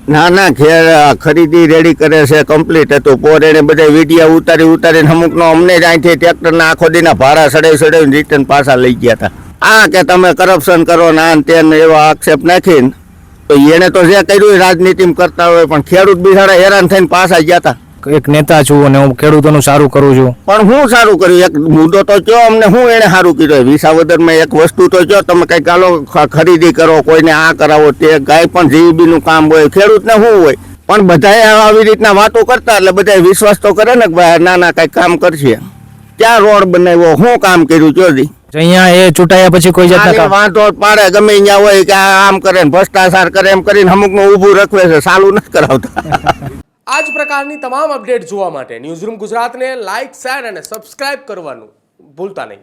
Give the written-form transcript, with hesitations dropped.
ના ખરીદી રેડી કરે છે, કમ્પ્લીટ હતું. પોર એને બધા વિડીયો ઉતારીને અમુકનો અમને જ અહીંથી ટ્રેક્ટરના આખો દીના ભાડા સડાવીને રિટર્ન પાછા લઈ ગયા હતા. આ કે તમે કરપ્શન કરો ને આન તેન એવા આક્ષેપ નાખીને તો એને તો જે કર્યું રાજનીતિમાં કરતા હોય, પણ ખેડૂત બિચારા હેરાન થઈને પાછા ગયા હતા. એક નેતા છું અને હું ખેડૂતોનું સારું કરું છું, પણ હું સારું કર્યું એક મુદ્દો તો કયો અમને, હું એને સારું કર્યું. વિસાવદરમાં એક વસ્તુ તો કયો, તમે કઈ ચાલો ખરીદી કરો, કોઈને આ કરાવો તે, કાંઈ પણ જીવીબીનું કામ હોય, ખેડૂતને શું હોય. પણ બધાએ આવી રીતના વાતો કરતા એટલે બધા વિશ્વાસ તો કરે ને કે ભાઈ ના કઈ કામ કરશે. ક્યાં રોડ બનાવ્યો, શું કામ કર્યું ચોથી. અહીંયા એ ચૂંટાયા પછી કોઈ જાતના વાંધો પાડે ગમે અહીંયા હોય કે આમ કરે ને ભ્રષ્ટાચાર કરે એમ કરીને અમુકનું ઊભું રખવે છે, ચાલુ નથી કરાવતા. આ જ પ્રકારની તમામ અપડેટ જોવા માટે ન્યૂઝરૂમ ગુજરાતને લાઇક, શેર અને સબસ્ક્રાઇબ કરવાનું ભૂલતા નહીં.